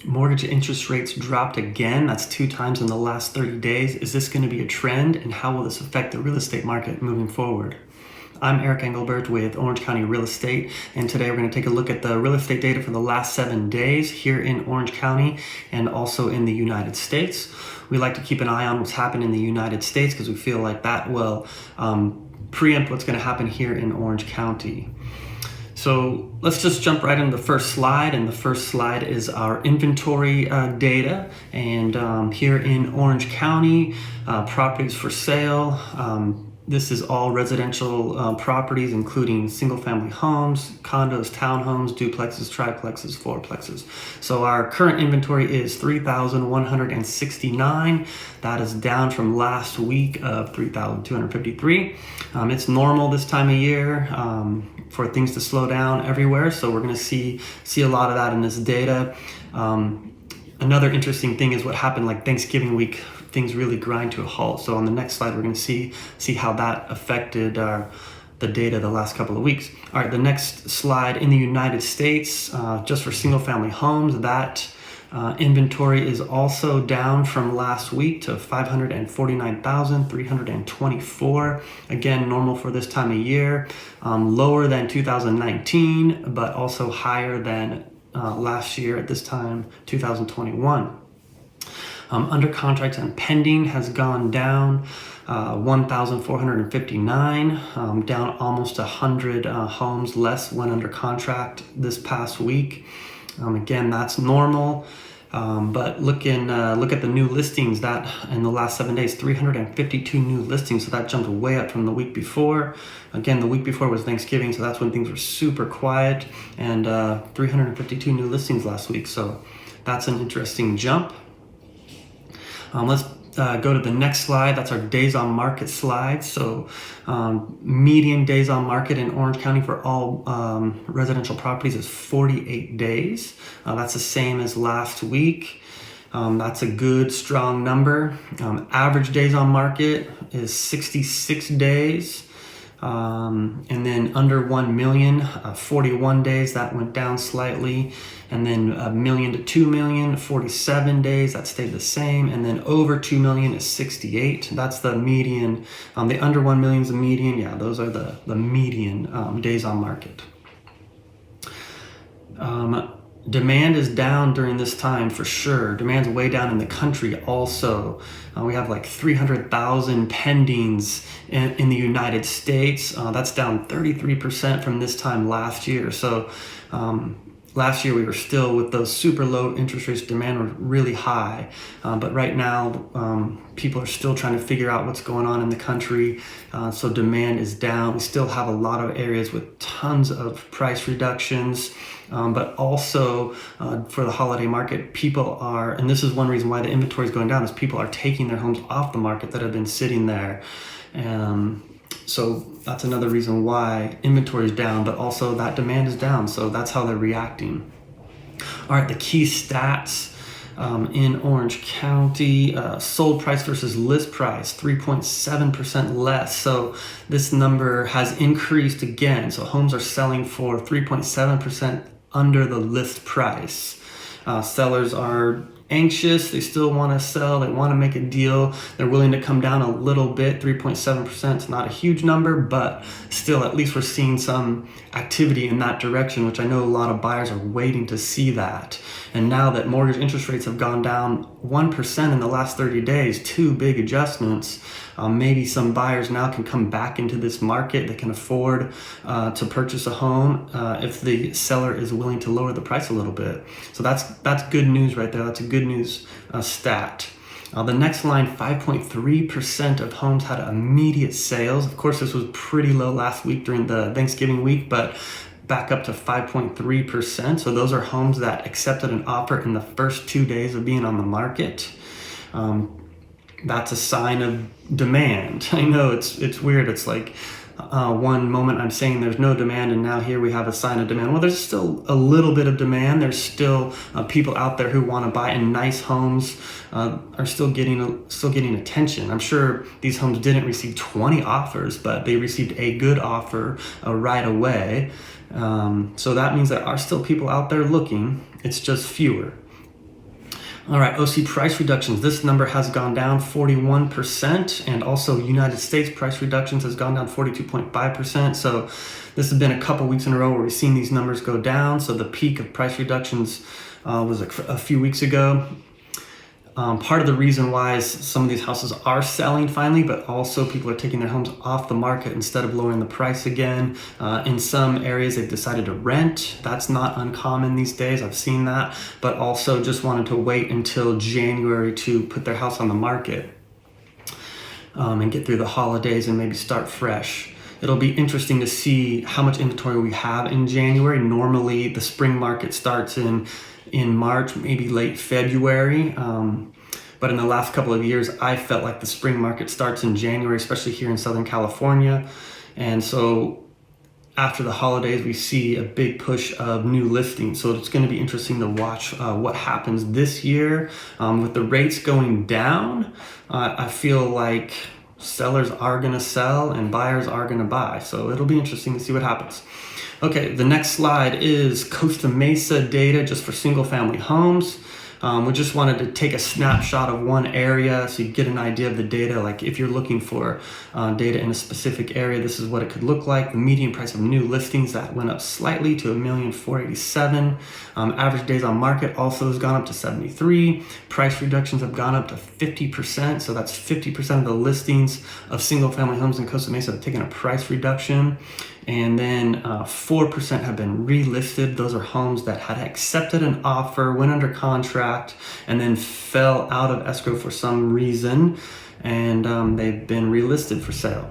Mortgage interest rates dropped again. That's 2 times in the last 30 days. Is this going to be a trend, and how will this affect the real estate market moving forward? I'm Eric Engelbert with Orange County Real Estate, and today we're going to take a look at the real estate data for the last 7 days here in Orange County and also in the United States. We like to keep an eye on what's happening in the United States because we feel like that will preempt what's going to happen here in Orange County. So let's just jump right into the first slide, and the first slide is our inventory data. And here in Orange County, properties for sale. This is all residential properties, including single-family homes, condos, townhomes, duplexes, triplexes, fourplexes. So our current inventory is 3,169. That is down from last week of 3,253. It's normal this time of year for things to slow down everywhere, so we're going to see a lot of that in this data. Another interesting thing is what happened like Thanksgiving week. Things really grind to a halt. So on the next slide, we're going to see how that affected the data the last couple of weeks. All right, the next slide in the United States, just for single family homes, that inventory is also down from last week to 549,324. Again, normal for this time of year, lower than 2019, but also higher than last year at this time, 2021. Under contract and pending has gone down 1,459, down almost 100 homes less went under contract this past week. Again, that's normal. But look at the new listings. That in the last 7 days, 352 new listings. So that jumped way up from the week before. Again, the week before was Thanksgiving, so that's when things were super quiet. And 352 new listings last week. So that's an interesting jump. Let's go to the next slide. That's our days on market slide. So median days on market in Orange County for all residential properties is 48 days. That's the same as last week. That's a good, strong number. Average days on market is 66 days. And then under 1 million, 41 days, that went down slightly. And then 1 million to 2 million, 47 days, that stayed the same. And then over 2 million is 68. That's the median. The under 1 million is the median. Yeah, those are the median days on market. Demand is down during this time for sure. Demand's way down in the country also. We have like 300,000 pendings in the United States. That's down 33% from this time last year. So last year we were still with those super low interest rates. Demand was really high. But right now people are still trying to figure out what's going on in the country. So demand is down. We still have a lot of areas with tons of price reductions. But also for the holiday market, people are, and this is one reason why the inventory is going down, is people are taking their homes off the market that have been sitting there. So that's another reason why inventory is down, but also that demand is down. So that's how they're reacting. All right, the key stats in Orange County, sold price versus list price, 3.7% less. So this number has increased again. So homes are selling for 3.7% under the list price. Sellers are anxious. They still want to sell. They want to make a deal. They're willing to come down a little bit. 3.7% is not a huge number, but still, at least we're seeing some activity in that direction, which I know a lot of buyers are waiting to see that. And now that mortgage interest rates have gone down 1% in the last 30 days, 2 big adjustments, maybe some buyers now can come back into this market. They can afford to purchase a home if the seller is willing to lower the price a little bit. So that's good news right there. That's a good news stat. The next line, 5.3% of homes had immediate sales. Of course, this was pretty low last week during the Thanksgiving week, but back up to 5.3%. So those are homes that accepted an offer in the first 2 days of being on the market. That's a sign of demand. I know it's weird. It's like one moment I'm saying there's no demand, and now here we have a sign of demand. Well, there's still a little bit of demand. There's still people out there who want to buy, and nice homes are still getting attention. I'm sure these homes didn't receive 20 offers, but they received a good offer right away. So that means there are still people out there looking. It's just fewer. All right, OC price reductions. This number has gone down 41%, and also United States price reductions has gone down 42.5%. So this has been a couple weeks in a row where we've seen these numbers go down. So the peak of price reductions was a few weeks ago. Part of the reason why is some of these houses are selling finally, but also people are taking their homes off the market instead of lowering the price again. In some areas, they've decided to rent. That's not uncommon these days. I've seen that, but also just wanted to wait until January to put their house on the market and get through the holidays and maybe start fresh. It'll be interesting to see how much inventory we have in January. Normally, the spring market starts in March, maybe late February. But in the last couple of years, I felt like the spring market starts in January, especially here in Southern California. And so after the holidays, we see a big push of new listings. So it's going to be interesting to watch what happens this year. With the rates going down, I feel like sellers are going to sell and buyers are going to buy. So it'll be interesting to see what happens. Okay, the next slide is Costa Mesa data just for single family homes. We just wanted to take a snapshot of one area so you get an idea of the data. Like if you're looking for data in a specific area, this is what it could look like. The median price of new listings, that went up slightly to 1,487,000. Average days on market also has gone up to 73. Price reductions have gone up to 50%. So that's 50% of the listings of single family homes in Costa Mesa have taken a price reduction. And then 4% have been relisted. Those are homes that had accepted an offer, went under contract, and then fell out of escrow for some reason, and they've been relisted for sale.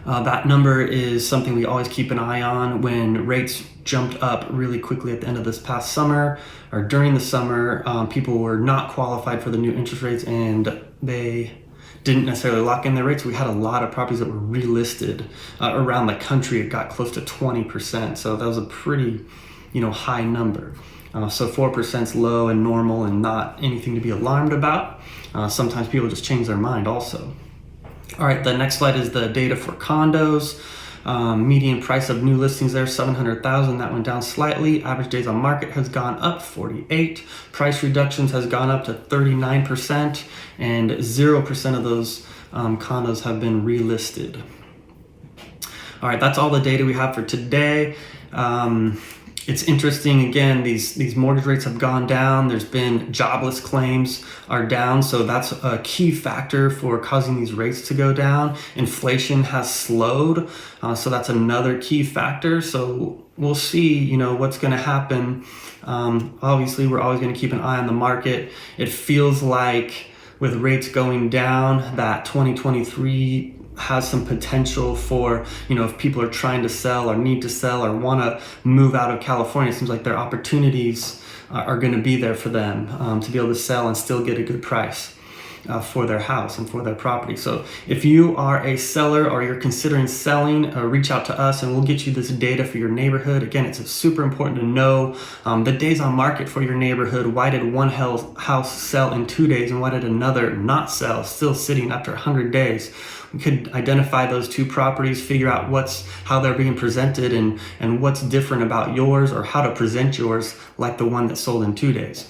That number is something we always keep an eye on. When rates jumped up really quickly at the end of this past summer, or during the summer, people were not qualified for the new interest rates, and they didn't necessarily lock in their rates. We had a lot of properties that were relisted around the country. It got close to 20%. So that was a pretty, high number. So 4% is low and normal and not anything to be alarmed about. Sometimes people just change their mind also. All right, the next slide is the data for condos. Median price of new listings there, 700,000. That went down slightly. Average days on market has gone up 48. Price reductions has gone up to 39%, and 0% of those condos have been relisted. All right, that's all the data we have for today. It's interesting, again, these mortgage rates have gone down. There's been jobless claims are down, so that's a key factor for causing these rates to go down. Inflation has slowed, so that's another key factor. So we'll see, what's going to happen. Obviously, we're always going to keep an eye on the market. It feels like with rates going down, that 2023 has some potential for, if people are trying to sell or need to sell or want to move out of California, it seems like their opportunities are going to be there for them to be able to sell and still get a good price for their house and for their property. So if you are a seller or you're considering selling, reach out to us and we'll get you this data for your neighborhood. Again, it's super important to know the days on market for your neighborhood. Why did one house sell in 2 days and why did another not sell, still sitting after 100 days? We could identify those two properties, figure out how they're being presented and what's different about yours, or how to present yours like the one that sold in 2 days.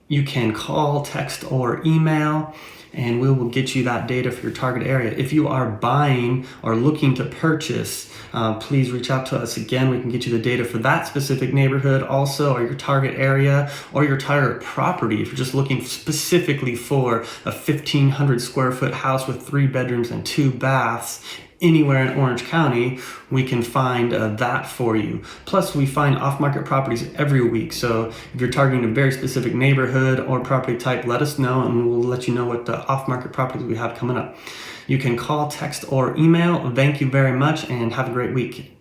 You can call, text, or email, and we will get you that data for your target area. If you are buying or looking to purchase, please reach out to us. Again, we can get you the data for that specific neighborhood also, or your target area, or your target property. If you're just looking specifically for a 1,500 square foot house with 3 bedrooms and 2 baths, anywhere in Orange County, we can find that for you. Plus, we find off-market properties every week. So if you're targeting a very specific neighborhood or property type, let us know and we'll let you know what the off-market properties we have coming up. You can call, text, or email. Thank you very much and have a great week.